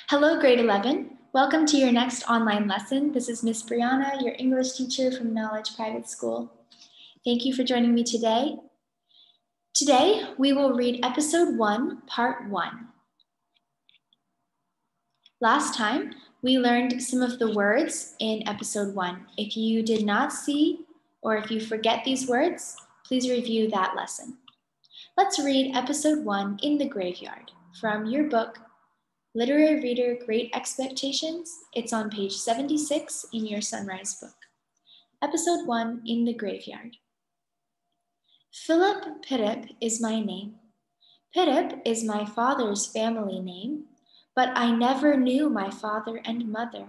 Hello, grade 11. Welcome to your next online lesson. This is Miss Brianna, your English teacher from Knowledge Private School. Thank you for joining me today. Today, we will read episode 1, part 1. Last time, we learned some of the words in episode 1. If you did not see or if you forget these words, please review that lesson. Let's read episode 1 in the graveyard from your book, Literary Reader Great Expectations. It's on page 76 in your Sunrise book. Episode 1 in the graveyard. Philip Pittip is my name. Pittip is my father's family name, but I never knew my father and mother.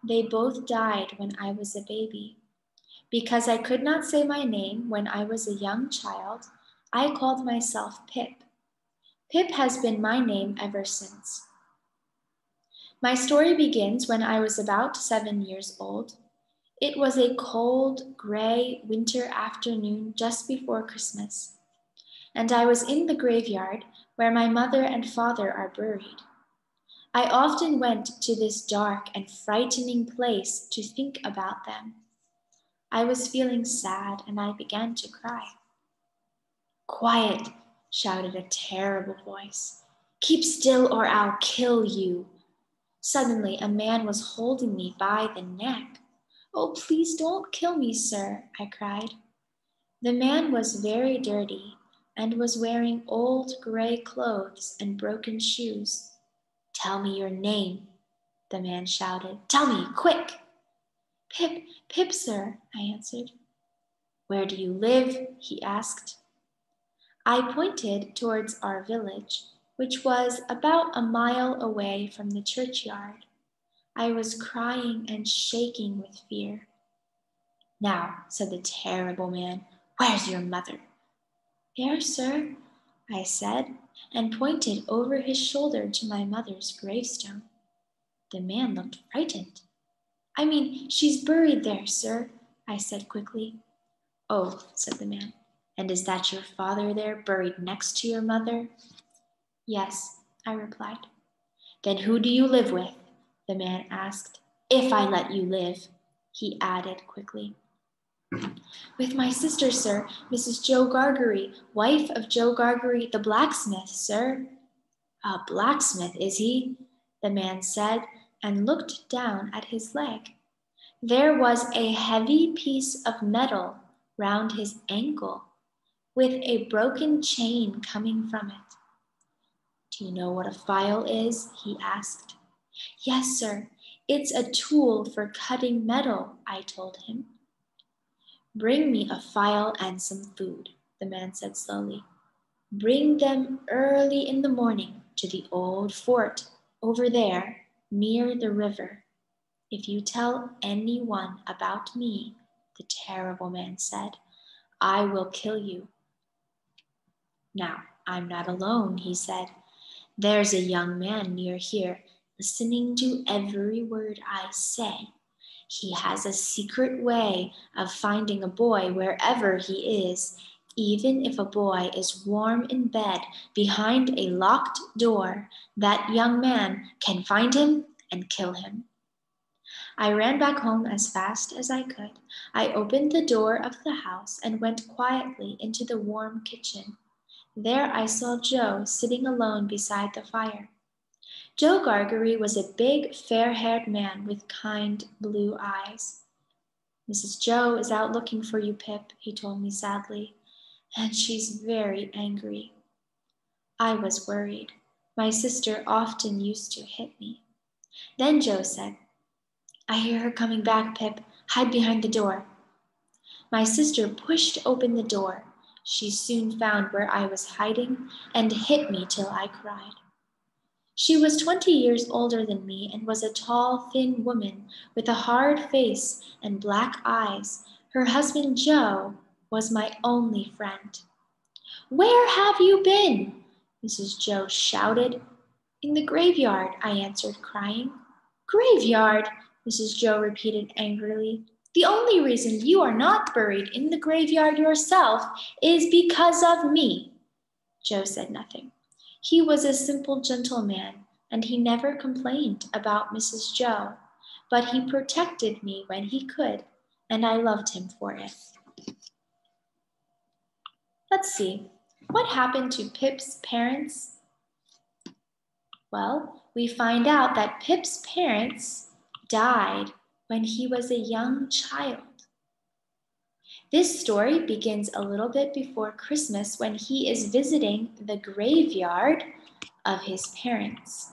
They both died when I was a baby. Because I could not say my name when I was a young child, I called myself Pip. Pip has been my name ever since. My story begins when I was about 7 years old. It was a cold, gray winter afternoon just before Christmas, and I was in the graveyard where my mother and father are buried. I often went to this dark and frightening place to think about them. I was feeling sad and I began to cry. "Quiet," shouted a terrible voice. "Keep still or I'll kill you." Suddenly, a man was holding me by the neck. "Oh, please don't kill me, sir," I cried. The man was very dirty and was wearing old gray clothes and broken shoes. "Tell me your name," the man shouted. "Tell me, quick." Pip, sir," I answered. "Where do you live?" he asked. I pointed towards our village, which was about a mile away from the churchyard. I was crying and shaking with fear. "Now," said the terrible man, "where's your mother?" "There, sir," I said, and pointed over his shoulder to my mother's gravestone. The man looked frightened. "I mean, she's buried there, sir," I said quickly. "Oh," said the man, "and is that your father there, buried next to your mother?" "Yes," I replied. "Then who do you live with?" the man asked. "If I let you live," he added quickly. "With my sister, sir, Mrs. Joe Gargery, wife of Joe Gargery, the blacksmith, sir." "A blacksmith, is he?" the man said, and looked down at his leg. There was a heavy piece of metal round his ankle, with a broken chain coming from it. "Do you know what a file is?" he asked. "Yes, sir. It's a tool for cutting metal," I told him. "Bring me a file and some food," the man said slowly. "Bring them early in the morning to the old fort over there near the river. If you tell anyone about me," the terrible man said, "I will kill you." "Now, I'm not alone," he said. "There's a young man near here, listening to every word I say. He has a secret way of finding a boy wherever he is, even if a boy is warm in bed behind a locked door. That young man can find him and kill him." I ran back home as fast as I could. I opened the door of the house and went quietly into the warm kitchen. There I saw Joe sitting alone beside the fire. Joe Gargery was a big, fair-haired man with kind blue eyes. "Mrs. Joe is out looking for you, Pip," he told me sadly, "and she's very angry." I was worried. My sister often used to hit me. Then Joe said, "I hear her coming back, Pip. Hide behind the door." My sister pushed open the door. She soon found where I was hiding and hit me till I cried. She was 20 years older than me and was a tall, thin woman with a hard face and black eyes. Her husband, Joe, was my only friend. "Where have you been?" Mrs. Joe shouted. "In the graveyard," I answered, crying. "Graveyard?" Mrs. Joe repeated angrily. "The only reason you are not buried in the graveyard yourself is because of me." Joe said nothing. He was a simple, gentle man, and he never complained about Mrs. Joe, but he protected me when he could, and I loved him for it. Let's see, what happened to Pip's parents? Well, we find out that Pip's parents died when he was a young child. This story begins a little bit before Christmas when he is visiting the graveyard of his parents.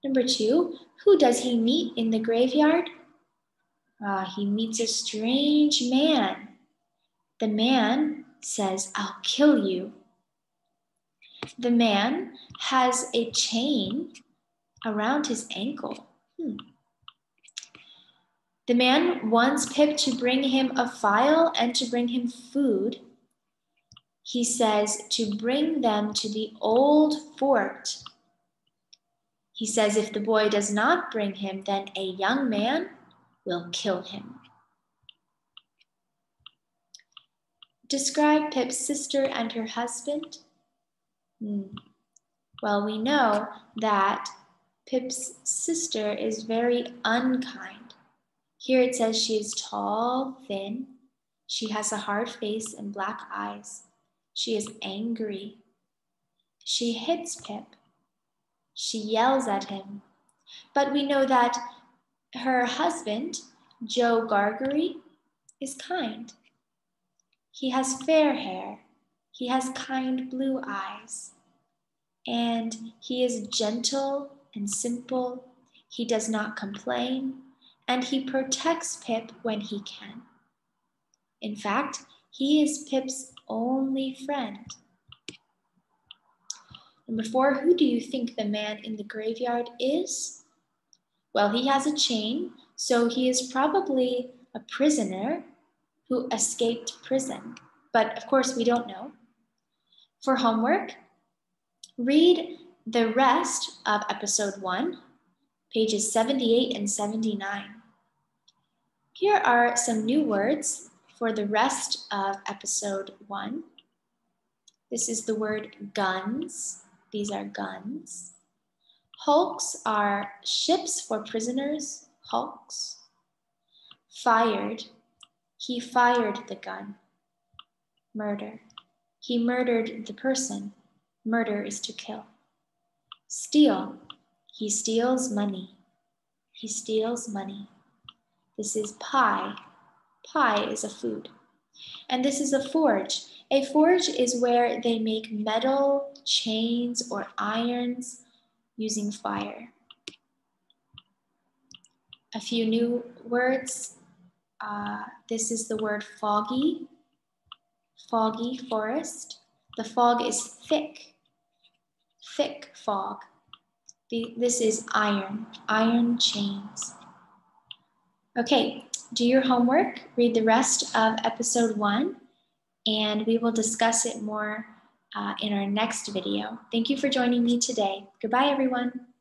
Number 2, who does he meet in the graveyard? He meets a strange man. The man says, "I'll kill you." The man has a chain around his ankle. The man wants Pip to bring him a file and to bring him food. He says to bring them to the old fort. He says if the boy does not bring him, then a young man will kill him. Describe Pip's sister and her husband. Well, we know that Pip's sister is very unkind. Here it says she is tall, thin. She has a hard face and black eyes. She is angry. She hits Pip. She yells at him. But we know that her husband, Joe Gargery, is kind. He has fair hair. He has kind blue eyes. And he is gentle and simple. He does not complain. And he protects Pip when he can. In fact, he is Pip's only friend. Number 4, who do you think the man in the graveyard is? Well, he has a chain, so he is probably a prisoner who escaped prison. But of course, we don't know. For homework, read the rest of episode 1, pages 78 and 79. Here are some new words for the rest of episode 1. This is the word guns. These are guns. Hulks are ships for prisoners, hulks. Fired, he fired the gun. Murder, he murdered the person. Murder is to kill. Steal, he steals money. He steals money. This is pie. Pie is a food. And this is a forge. A forge is where they make metal, chains, or irons using fire. A few new words. This is the word foggy. Foggy forest. The fog is thick. Thick fog. This is iron. Iron chains. Okay, do your homework. Read the rest of episode 1. And we will discuss it more in our next video. Thank you for joining me today. Goodbye, everyone.